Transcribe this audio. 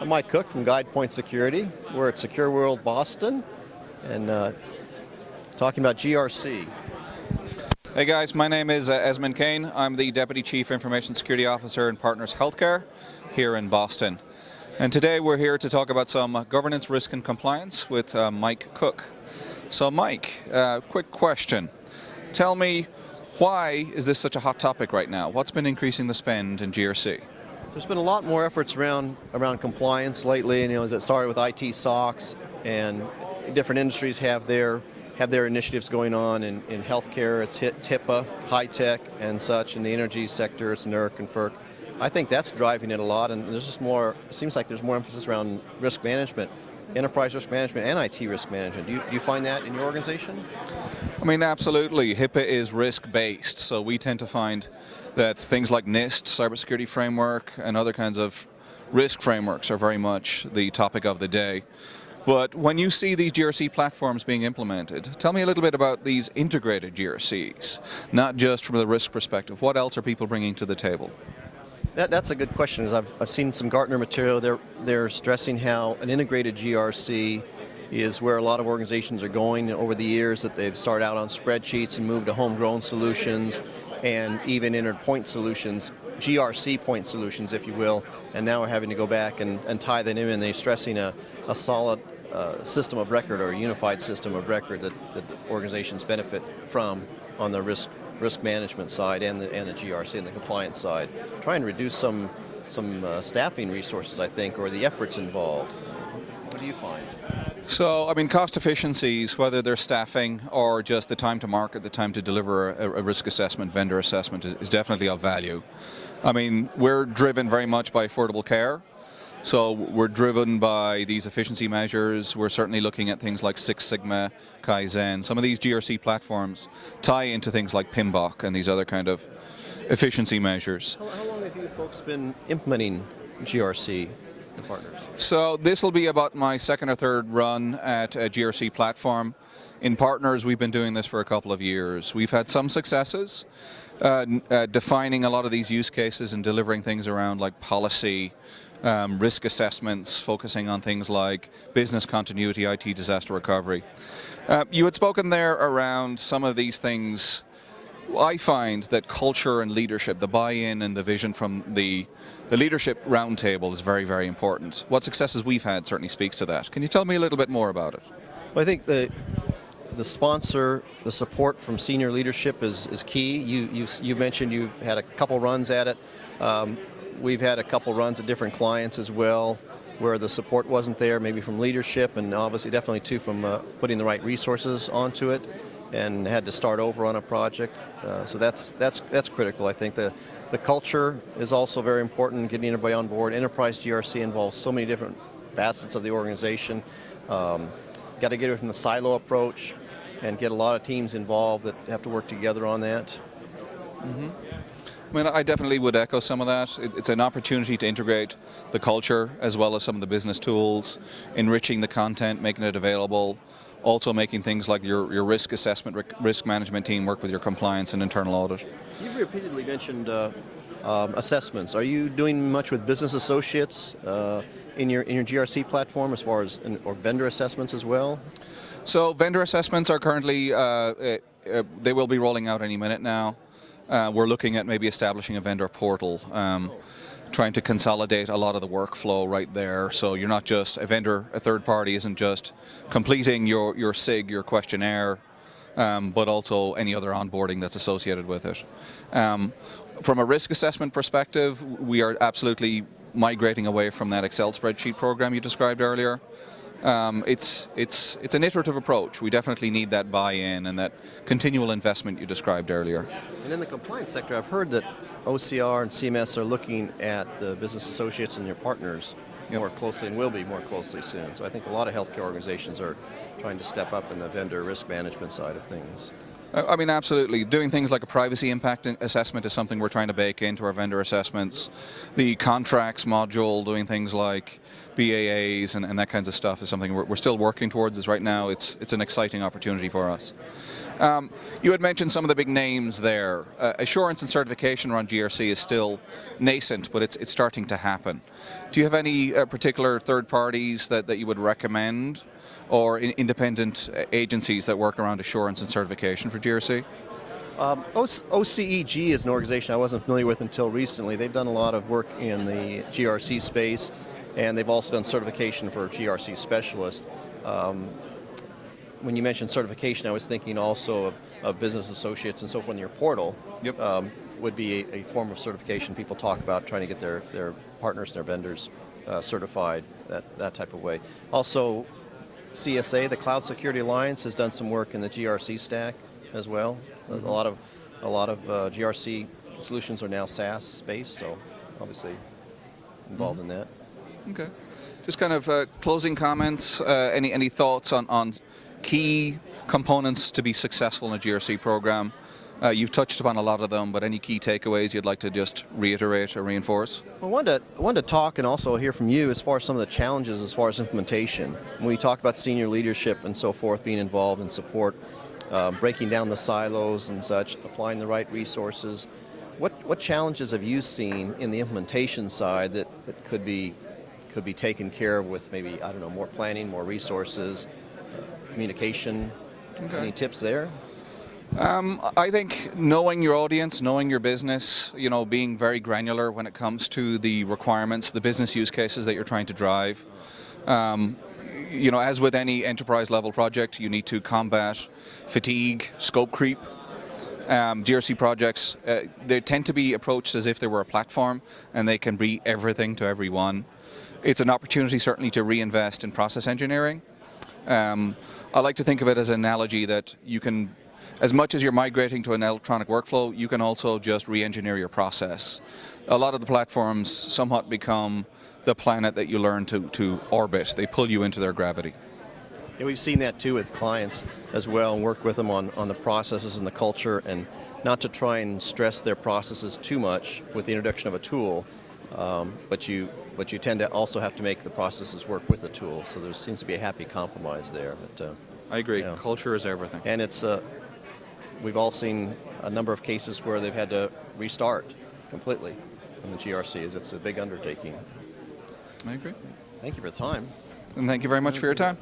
I'm Mike Cook from GuidePoint Security. We're at SecureWorld Boston and talking about GRC. Hey guys, my name is Esmond Kane. I'm the Deputy Chief Information Security Officer in Partners Healthcare here in Boston. And today we're here to talk about some governance, risk and compliance with Mike Cook. So Mike, quick question. Tell me, why is this such a hot topic right now? What's been increasing the spend in GRC? There's been a lot more efforts around compliance lately, and as it started with IT SOX, and different industries have their initiatives going on. In healthcare, it's HIPAA, high tech, and such. In the energy sector, it's NERC and FERC. I think that's driving it a lot, and there's just more. It seems like there's more emphasis around risk management, enterprise risk management, and IT risk management. Do you find that in your organization? I mean, absolutely. HIPAA is risk-based, so we tend to find that things like NIST, cybersecurity framework, and other kinds of risk frameworks are very much the topic of the day. But when you see these GRC platforms being implemented, tell me a little bit about these integrated GRCs, not just from the risk perspective. What else are people bringing to the table? That's a good question. I've seen some Gartner material. They're stressing how an integrated GRC is where a lot of organizations are going over the years, that they've started out on spreadsheets and moved to homegrown solutions and even entered point solutions, GRC point solutions, if you will, and now we're having to go back and tie that in, and they're stressing a solid system of record, or a unified system of record that organizations benefit from on the risk management side and the GRC and the compliance side. Trying to reduce some staffing resources, I think, or the efforts involved. What do you find? So, I mean, cost efficiencies, whether they're staffing or just the time to market, the time to deliver a risk assessment, vendor assessment, is definitely of value. I mean, we're driven very much by affordable care. So we're driven by these efficiency measures. We're certainly looking at things like Six Sigma, Kaizen. Some of these GRC platforms tie into things like PMBOK and these other kind of efficiency measures. How long have you folks been implementing GRC? Partners? So this will be about my second or third run at a GRC platform. In Partners, we've been doing this for a couple of years. We've had some successes defining a lot of these use cases and delivering things around like policy, risk assessments, focusing on things like business continuity, IT disaster recovery. You had spoken there around some of these things. I find that culture and leadership, the buy-in and the vision from the leadership roundtable is very, very important. What successes we've had certainly speaks to that. Can you tell me a little bit more about it? Well, I think the sponsor, the support from senior leadership is key. You mentioned you've had a couple runs at it. We've had a couple runs at different clients as well, where the support wasn't there, maybe from leadership, and obviously definitely too from putting the right resources onto it, and had to start over on a project. So that's critical. I think the culture is also very important, getting everybody on board. Enterprise GRC involves so many different facets of the organization. Got to get it from the silo approach and get a lot of teams involved that have to work together on that. Mm-hmm. I mean, I definitely would echo some of that. It's an opportunity to integrate the culture as well as some of the business tools, enriching the content, making it available, also making things like your risk assessment, risk management team work with your compliance and internal audit. You've repeatedly mentioned assessments. Are you doing much with business associates in your GRC platform, as far as or vendor assessments as well? So vendor assessments are currently, they will be rolling out any minute now. We're looking at maybe establishing a vendor portal, trying to consolidate a lot of the workflow right there. So you're not just a third party isn't just completing your SIG, your questionnaire, but also any other onboarding that's associated with it. From a risk assessment perspective, we are absolutely migrating away from that Excel spreadsheet program you described earlier. It's an iterative approach. We definitely need that buy-in and that continual investment you described earlier. And in the compliance sector, I've heard that OCR and CMS are looking at the business associates and their partners more closely, and will be more closely soon. So I think a lot of healthcare organizations are trying to step up in the vendor risk management side of things. I mean, absolutely. Doing things like a privacy impact assessment is something we're trying to bake into our vendor assessments. The contracts module, doing things like BAAs and that kinds of stuff is something we're still working towards. As right now, it's an exciting opportunity for us. You had mentioned some of the big names there. Assurance and certification around GRC is still nascent, but it's starting to happen. Do you have any particular third parties that you would recommend, or independent agencies that work around assurance and certification for GRC? OCEG is an organization I wasn't familiar with until recently. They've done a lot of work in the GRC space, and they've also done certification for GRC specialists. When you mentioned certification, I was thinking also of business associates and so forth in your portal. Yep. Would be a form of certification people talk about, trying to get their partners and their vendors certified, that type of way. Also, CSA, the Cloud Security Alliance, has done some work in the GRC stack as well. Mm-hmm. A lot of GRC solutions are now SaaS based, so obviously involved in that. Okay. Just kind of closing comments. Any thoughts on key components to be successful in a GRC program? You've touched upon a lot of them, but any key takeaways you'd like to just reiterate or reinforce? Well, I wanted to talk and also hear from you as far as some of the challenges as far as implementation. When we talk about senior leadership and so forth being involved in support, breaking down the silos and such, applying the right resources, what challenges have you seen in the implementation side that could be taken care of with maybe, I don't know, more planning, more resources, communication? Okay. Any tips there? I think knowing your audience, knowing your business, being very granular when it comes to the requirements, the business use cases that you're trying to drive. As with any enterprise level project, you need to combat fatigue, scope creep. GRC projects, they tend to be approached as if they were a platform and they can be everything to everyone. It's an opportunity certainly to reinvest in process engineering. I like to think of it as an analogy that you can, as much as you're migrating to an electronic workflow, you can also just re-engineer your process. A lot of the platforms somewhat become the planet that you learn to orbit. They pull you into their gravity. Yeah, we've seen that too with clients as well, and worked with them on the processes and the culture, and not to try and stress their processes too much with the introduction of a tool, but you tend to also have to make the processes work with the tool. So there seems to be a happy compromise there. But, I agree. Yeah. Culture is everything. And it's we've all seen a number of cases where they've had to restart completely in the GRCs. It's a big undertaking. I agree. Thank you for the time. And thank you very much for your time.